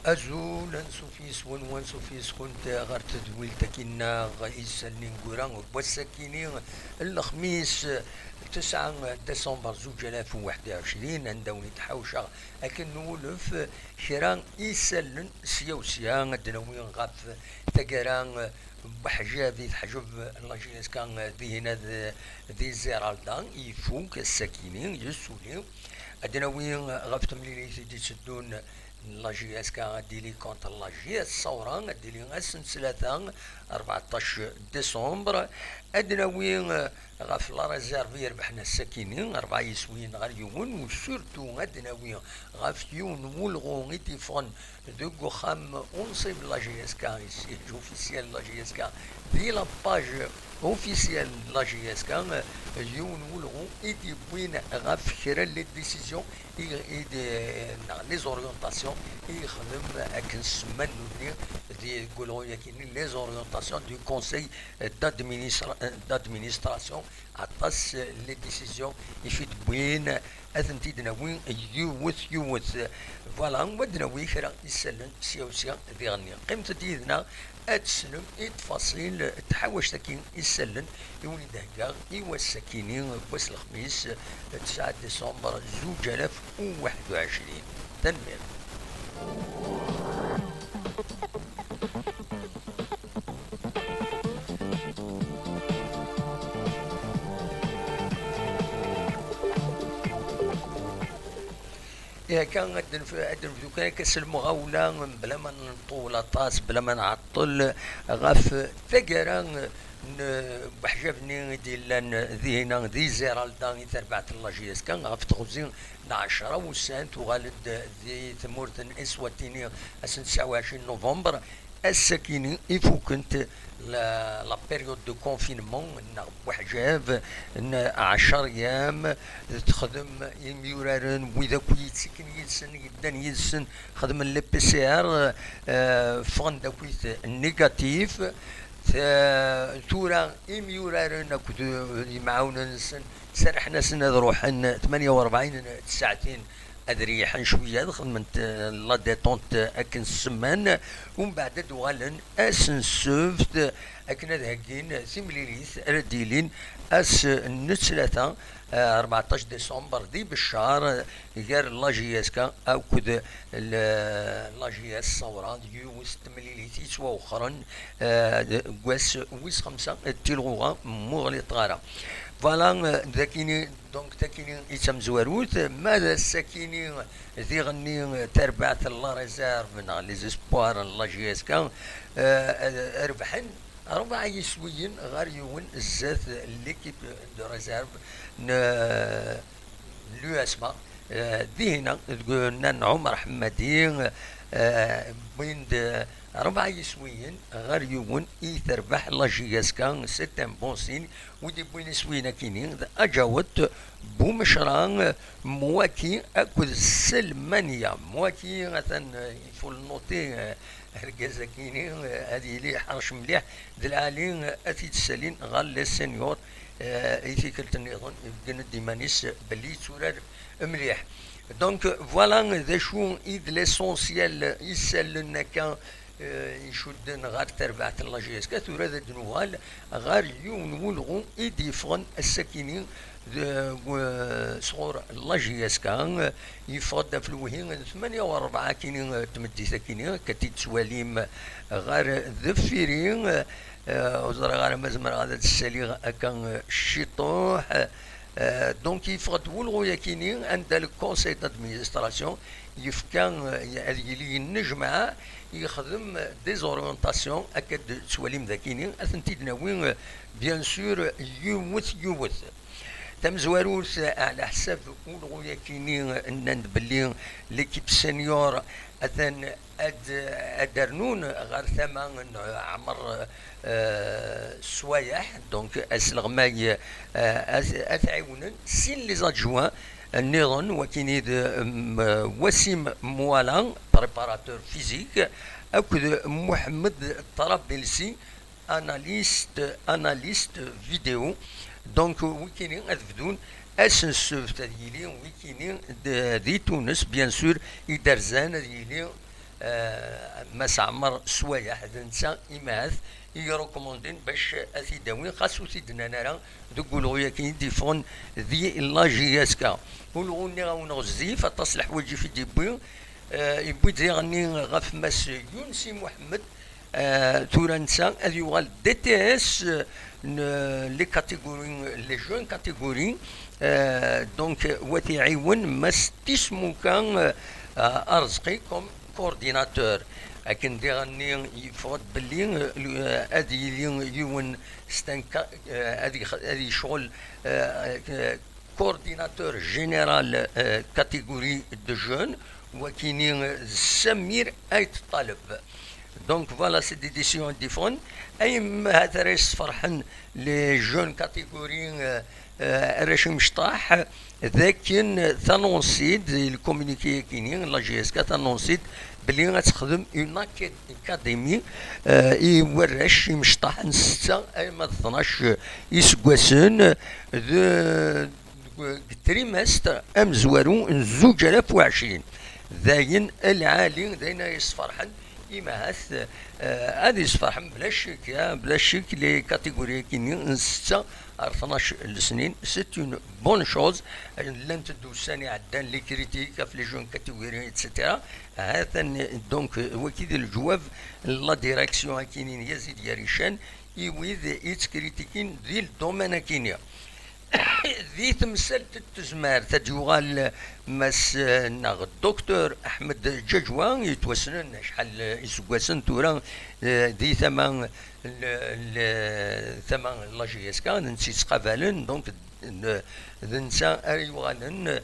أزول سوفيس ون سوفيس كنت غرت دويل تكينا غايس النينغوران والسكينين الخميس 9 ديسمبر 2021 عندما نتحوشا لكن نولف شيران يسلن سيوسيا دنوين غاف تقران بحاجة ذي تحجب لاجينيس كان ذي هنا ذي زيرالدان يفوك السكينين يسولين أدنوين غاف تمليلي دي تسدون لاجي اس كان ديلي كونتر لاجي الصوران ديلي اسن 14 ديسمبر ادناوين غاف لا ريزيرف يربحنا الساكنين 4 يسوين غير يوم وسورتو ادناوين غاف يون مولغون يتيفون دوغو خام اونصيب لاجي اس كان اوفيسيال لاجي اس كان دي لا باج اوفيسيال لاجي اس كان يون مولغون يتيبوين غاف كرا لي ديسيزيون لي زوريونتاسيون يخدم اكن السمان نودني دي يقولوا ياكين لي زوريونتاسيون دو كونساي دادمينستراسيون عطاس لي ديسيزيون يفيد بوين اثنتي دناوين يوث فوالا ودناوي كرا يسلن سياسيا ذي غني قيمة ديدنا اتسلم تفاصيل تحوش تاكين يسلن يولي دهكا ايوا السكينين بوس الخميس 9 ديسمبر 2021 تنمير. كان عندنا في كان كاس المغاولة بلا ما نطول طاس بلا ما نعطل غاف ثقرا بحجبني ديال ذينا ذي زيرالدان تربعت اللاجيس كان غاف تخزين 10 وسانت وغالد ذي ثمورتن اسواتيني 29 نوفمبر الساكنين يفو كنت لا بيريود دو كونفينمون وحجاب 10 ايام تخدم يميورارن وإذا كنت يتسكن يدسن يدان يدسن خدم لي بي سي ار فغن داكويت النيجاتيف ثورا يميورارن كنت يمعاونا نسن سرحنا سنة روحنا 48 ساعتين ادريحا شويه خدمت لا ديتونت اكن السمان ومن بعد دوغالن اسن سوفت اكن هاكين سيمليليث رديلين اس نتسلاثا 14 ديسمبر دي بالشهر غير لاجياسكا او كذا لاجياس صوران يوس تمليليث يسوا اخرى كواس ويس 5 تيلغوغا مغلط غارة فوالا ذاكيني دونك تاكيني يتم زواروت ماذا الساكيني ذي غني تربعت لا ريزيرف من لي زيسبوار لا جي اس كان ربحن 4 يسويين غير يون الزات ليكيب دو ريزيرف لو اسما ذينا قلنا عمر حمادي بين 4 يسويين غير يوم يتربح لا جي اس كان سيتان بون سين ودي بوين سوينا كينين اجاوت بومشران مواكي اكل سلمانيا مواكي مثلا يفول نوتي هرقازا كينين هذه لي حرش مليح دلالين اثيت السالين غال لي سينيور ايثي كلت النظام يبقى ديمانيس بلي تورار مليح. دونك فوالا ذا شو ايد ليسونسيال يسالنا كان يشدن غار تربعة لاجيسكا ثورة ذا دنوال غار يون ولغو يديفغن السكينين صغور لاجيسكا يفضل في الوهين 48 كينين تمدي سكينين كتي تسواليم غار ذفيرين وزرا غار مزمر غادا السالي كان الشيطوح دونك يفقد ولغو يكينين عند الكونسي دادمينستراسيون يفكان اللي النجمة يخدم ديزورينتاسيون اكاد تسواليم ذاكينين اثنتي دناوين بيان سور يوث تم زواروس على حساب ولغو يكينين ان بلي ليكيب سينيور اثن ادرنون غير ثمان عمر سوايح دونك اسلغماي اثعاونن سين لي زادجوان النظام وكينيد وسيم موالان بريباراتور فيزيك اكد محمد الطرابلسي اناليست فيديو دونك ويكينين اذفدون اسنسوف تديلي ويكينين دي تونس بيان سور يدرزان ديلي مس عمر سوايح نسا إماث يركوموندين باش اثي داوين خاصو سيدنا نرى دوكولو ياكين ديفون ذي لاجياسكا ولغو ني غاون غزي فتصلح وجي في ديبوي يبوي غني غاف ماس يونسي محمد تورنسا هذي يوغال دي تي اس لي كاتيجوري لي جون كاتيجوري دونك واتي عيون ماس تسمو كان ارزقي كوم كورديناتور لكن دي غني يفرض باللي هذه يون ستانكا هذه شغل كورديناتور جينيرال كاتيجوري دو جون وكيني سمير ايت طالب دونك فوالا سي دي ديسيون ديفون اي هذا ريس فرحن لي جون كاتيجوري راش مشطاح ذاكن ثانونسيد الكومونيكي كينين لا جي اس كا ثانونسيد بلي غتخدم اون اكاديمي يورش مشطاح نستا اي ما 12 يسكواسن تريمستر ام زوارو 2020 ذاين العالي داينا يصفرحن يماث هذه يصفرحن بلا شك لي كاتيجوري كينين نستا 12 سنين سيت اون بون شوز لن تدوساني عدان لي كريتيك في لي جون كاتيجوري اتسيتيرا هذا دونك وكيد الجواب لا ديريكسيون كاينين يزيد ياريشان يويد يتكريتيكين ذي الدومين كينيا ذي تمثال التزمار تديوغال مس ناغ الدكتور احمد ججوان يتوسنن شحال يسكواسن تورا ذي ثمان ثمان لاجي اس كا نسيت سقابالن دونك نسا ايوغالن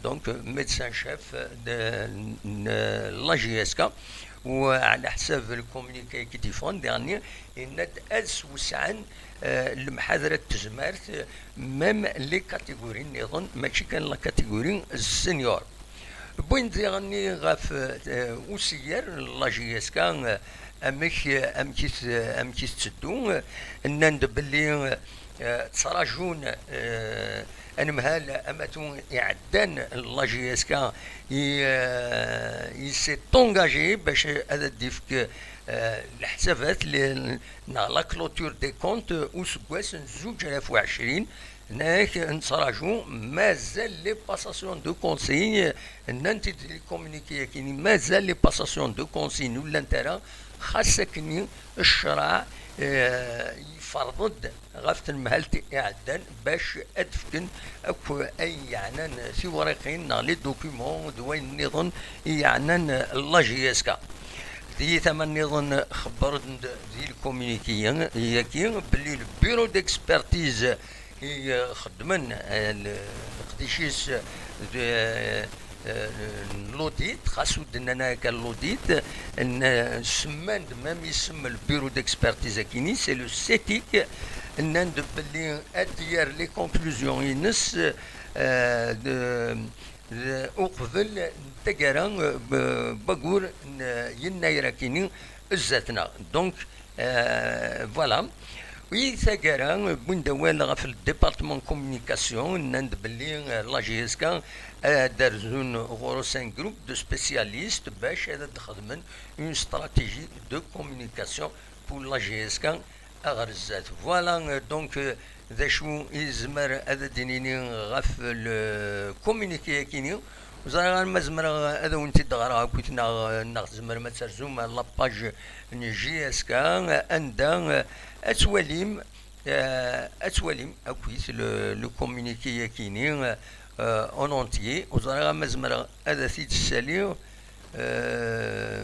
دونك ميدسان شيف لاجي اس كا وعلى حساب الكومونيكي كي تيفون ديرني ان ادس وسعن المحاضرة تزمارت ميم لي كاتيجوري نظن ماشي كان لا كاتيجوري السينيور بوين ديرني غاف وسير لا جي اس كان امكيس تسدو نند باللي تراجون انمهال اماتون يعدان لا جي اس كا يسي تونجاجي باش هذا ديفك الحسابات لا كلوتور دي كونت وسكواس 2020 هناك نتراجو مازال لي باساسيون دو كونسي نانتي لي كومونيكي كاينين مازال لي باساسيون دو كونسي ولا نتاع خاصك الشرع يفرض غفت المهلتي اعدان باش ادفكن اكو اي يعنان في ورقين لي دوكيومون دوين نظن يعنان لا جي اس كا دي ثمن نظن خبرت دي الكومونيكيين هي كي بلي البيرو ديكسبرتيز يخدمن القديشيس لوديت خاصو دنا كاللوديت ان سمان مام يسمى البيرو ديكسبرتيز كيني سي لو سيتيك ان بلي ادير لي كونكلوزيون ينس اقبل تقرا بقول يناير كيني زاتنا دونك فوالا Oui, ثقرا بون دوال في الديبارتمون كومونيكاسيون نند بلي لا جي اس كا دار زون غروس ان جروب دو سبيسياليست باش هذا تخدمن اون استراتيجي دو كومونيكاسيون بور لا جي اس كا اغرزات فوالا دونك ذا شو يزمر هذا دينيني غاف الكومونيكي كينيو وزرا ما زمر هذا وانت دغرا كنت نغزمر ما ترزوم لاباج جي اس كا اندا اتوليم اتوليم اكويس لو كومونيكي كيني اون اونتيي وزرا ما زمر هذا سيد السالي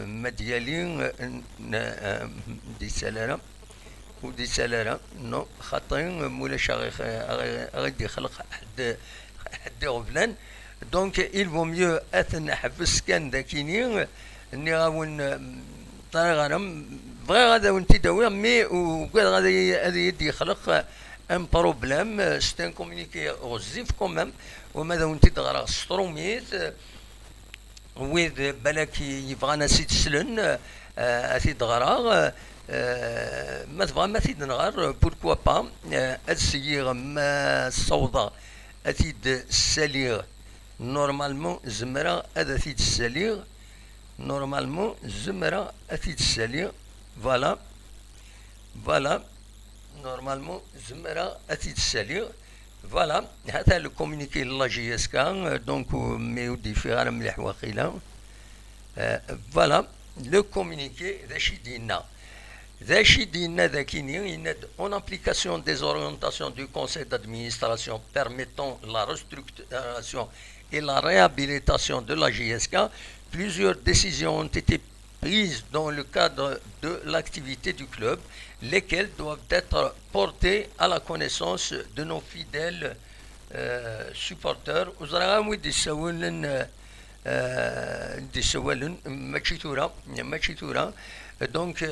ما ديالي دي سالارا ودي سالارا نو خاطين مولاش غادي يخلق حد غفلان دونك il vaut mieux اثن حبس كان داكيني اني غاون طريقه غنم بغي غادا وانت داوي مي وقال غادا يدي يخلق ان بروبليم سي ان كومونيكي غزيف كومام وماذا وانت تغرى ستروميت ويذ بالك يبغى ناس يتسلن اثي تغرى ما تبغى ما تيد نغار بوركوا با السيغ ما الصوضه اثيد الساليغ نورمالمون زمرا هذا تيد الساليغ نورمالمون زمرا اثيد الساليغ فوالا فوالا نورمالمون زمرا اثيد الساليغ فوالا هذا لو كومونيكي لا جي اس كا دونك ميودي في غير مليح واقيلا فوالا لو كومونيكي ذا شي دينا en application des orientations du conseil d'administration permettant la restructuration et la réhabilitation de la GSK, plusieurs décisions ont été prises dans le cadre de l'activité du club, lesquelles doivent être portées à la connaissance de nos fidèles supporters. Donc,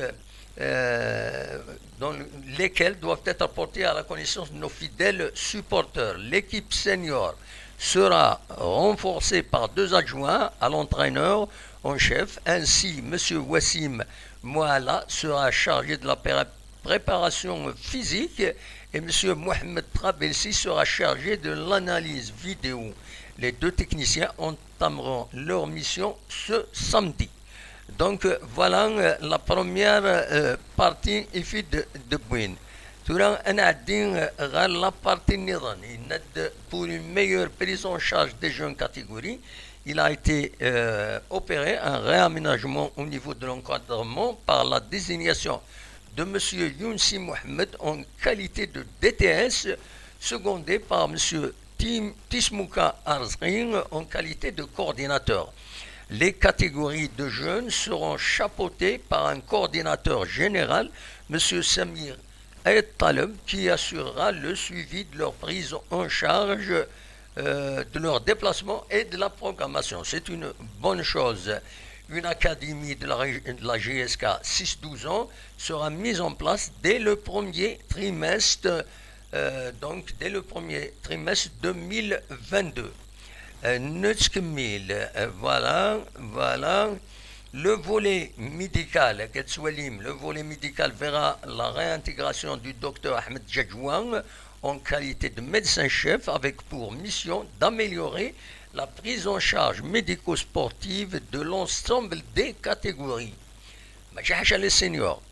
dans lesquels doivent être portés à la connaissance de nos fidèles supporters. L'équipe senior sera renforcée par 2 adjoints à l'entraîneur en chef. Ainsi, M. Wassim Mouala sera chargé de la préparation physique et M. Mohamed Trabelsi sera chargé de l'analyse vidéo. Les 2 techniciens entameront leur mission ce samedi. Donc voilà la première partie ici de Bouin. La partie pour une meilleure prise en charge des jeunes catégories, il a été opéré un réaménagement au niveau de l'encadrement par la désignation de M. Younsi Mohamed en qualité de DTS, secondé par M. Tismouka Arzrin en qualité de coordinateur. Les catégories de jeunes seront chapeautées par un coordinateur général, M. Samir Ayed-Taleb, qui assurera le suivi de leur prise en charge, de leur déplacement et de la programmation. C'est une bonne chose. Une académie de la GSK 6-12 ans sera mise en place dès le premier trimestre, dès le premier trimestre 2022. Voilà, le volet médical, le volet médical verra la réintégration du docteur Ahmed Djadjouan en qualité de médecin-chef avec pour mission d'améliorer la prise en charge médico-sportive de l'ensemble des catégories. Les seniors.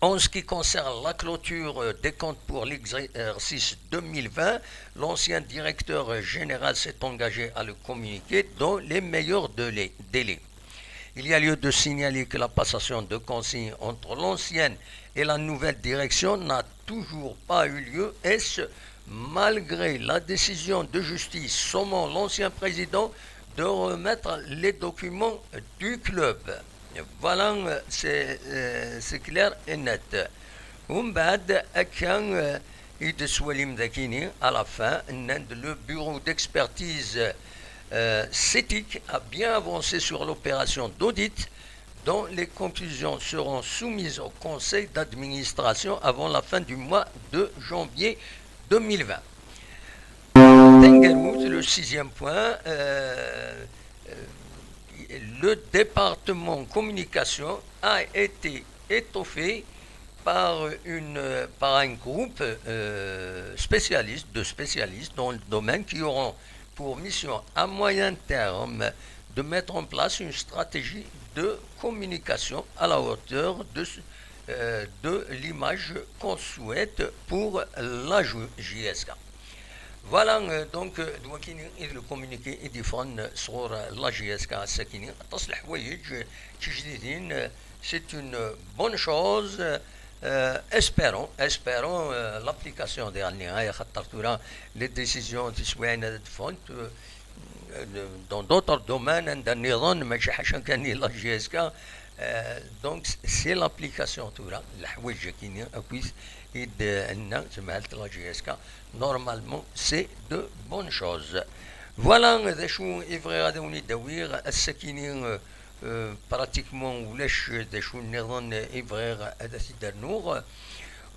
En ce qui concerne la clôture des comptes pour l'exercice 2020, l'ancien directeur général s'est engagé à le communiquer dans les meilleurs délais. Il y a lieu de signaler que la passation de consignes entre l'ancienne et la nouvelle direction n'a toujours pas eu lieu, et ce, malgré la décision de justice sommant l'ancien président de remettre les documents du club. Voilà, c'est clair et net. À la fin, le bureau d'expertise CETIC a bien avancé sur l'opération d'audit, dont les conclusions seront soumises au conseil d'administration avant la fin du mois de janvier 2020. Le 6e point, le département communication a été étoffé par un groupe de spécialistes dans le domaine qui auront pour mission à moyen terme de mettre en place une stratégie de communication à la hauteur de l'image qu'on souhaite pour la JSK. Voilà donc دوكين إذ الكوميونيكي يديفون صور لا جي اس كا الساكنين تصلح حوايج جديدين سي اون بون شوز espérons l'application ديالنا خاطر les décisions تسوينا تفون dans d'autres domaines عند النظام ماشي حاجه كان لا جي اس كا دونك سي لابليكاسيون تورا الحوايج كاينين اكويس إذ أن سمعت لا جي اس كا نورمالمون سي دو بون شوز. فوالا ذا شو إفغي غادي داوير الساكنين براتيكمون ولاش ذا شو النظام إفغي هذا تيدار نوغ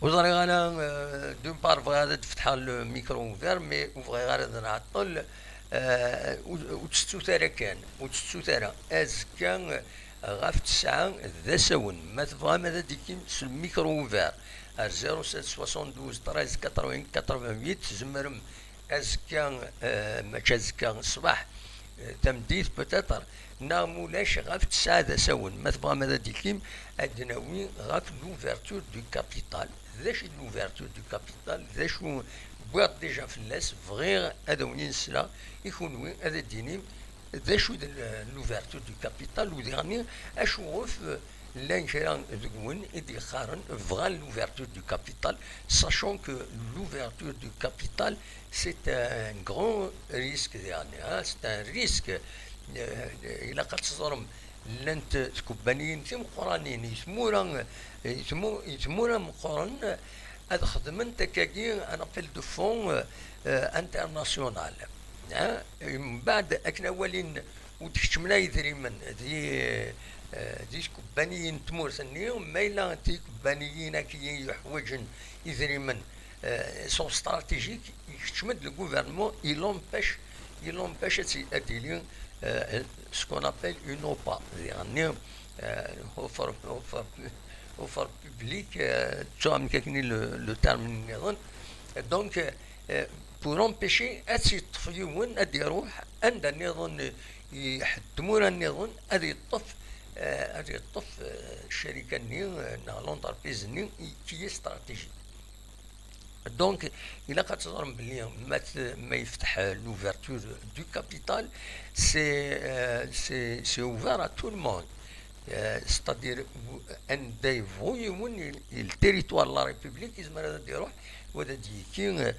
وزاري غانا دون بار غادا تفتح الميكرو فير مي وفغي غادا نعطل وتستوثر كان وتستوثر از كان غاف 9 ذا ساون ما تبغى ماذا ديكيم الميكرو فير 0772 13 80 88 زمرم ازكا ماشي ازكا الصباح تمديد بوتيتر نامولاش غاف 9 ذا ساون ما تبغى ماذا ديكيم ادناوي غاف لوفيرتور دو كابيتال ذاش لوفيرتور دو كابيتال ذاش بواط ديجا فلاس فغير هذا وين نسلا يكون وين هذا ديني ذا شو لوفيرتور دو كابيتال وديرني اشوف l'ingérant de Gouin et des Kharan vraiment l'ouverture du capital, sachant que l'ouverture du capital, c'est un grand risque. C'est un risque. Il a quatre sortes. L'ent تكبانين تم قرانين يسمونا مقارن هذا خدمة تكاكي أنا بيل دو فون انترناسيونال. من بعد أكنا أولين وتشملا يدريمن دي كوبانيين تمورسنيهم مايلا تي كوبانيين كي يحوجن يدريمن سون استراتيجيك يشمد لو غوفرنمون يلومباش تيديلين سكون ابل اون اوبا يعني اوفر بوبليك تشام كاكني لو تيرم نيضن دونك pour empêcher أتي يطفيون أدي يروح عند النظام يحتمون النظام أدي يطف هذه الطف الشركه ني لونتربريز ني كي استراتيجي دونك الى قد تظهر بلي ما يفتح لوفرتور دو كابيتال سي اوفر ا تو الموند ستادير ان دي فويون التيريتوار لا ريبوبليك يزمر هذا يروح وهذا ديكي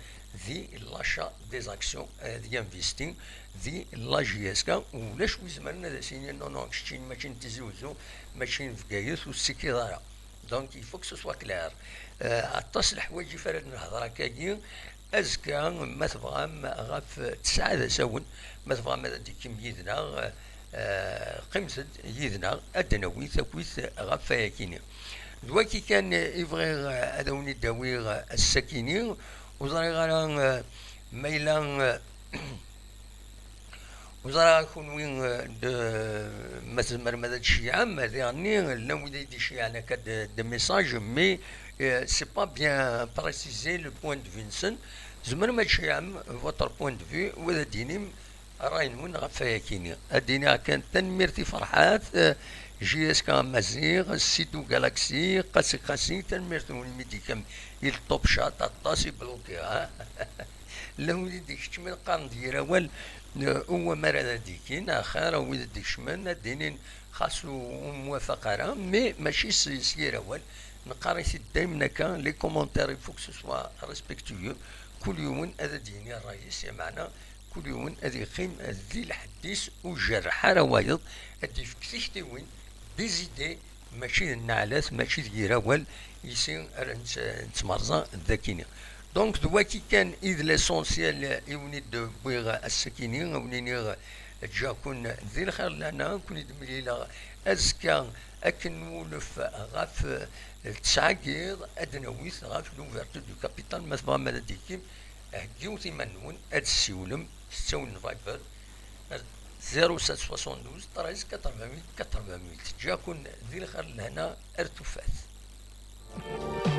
ذي لاشا دي زاكسيون دي انفيستين ذي لا جي اس كا ولاش وزمرنا ذا سيني نو كشتين ماشي نتزوزو ماشي في كايس والسكي ضايع دونك يفوك سو سوا كلير اتصل حوايج فرد الهضره كاين ازكى ما تبغى غاف 9 ذا ساون ما تبغى ما ديك يدنا قمصد يدنا ادناوي ثاكويت غاف ياكيني دواكي كان يبغي هذا وني داوي الساكنين وزاري غانا ميلان وزارة يكون وين مثل ماذا شي عام يعني لو دي شي يعني كاد دي ميساج مي سي با بيان بريسيزي لو بوين دو فينسن زمر ما شي عام فوتر بوين دو في وذا ديني راين وين غفايا كيني الدنيا كانت تنميرتي فرحات جي اس كا مزيغ سيتو جالاكسي قاسي تنميرتو الميديكام التوب شات الطاسي بلوكي لو ديك شمن قرن ديال اول هو مرة ديكين اخر ويد ديك شمن دينين خاصو موافقة راه مي ماشي سير اول نقرا دايما كان لي كومونتير يفوك سوا ريسبكتيو كل يوم هذا ديني الرئيس معنا كل يوم هذا يقيم ذي الحديث وجرح روايض هذي فكتيشتي وين دي زيدي ماشي النعلاس ماشي ديال اول يسين نتمرزا ذاكيني دونك دواكي كان إذ ليسونسيال يونيد بويغ السكينين ونينيغ جاكون ذي الخير لنا كون يدمليلا أزكا أكن ولف غاف تسعاكير أدناويث غاف لوفرتو دو كابيتال مثلا ماذا ديكيم هكيو ثمانون أد السيولم ستون فايبر 0772 13 88 88 جاكون ذي الخير لنا ارتفاث عليكم.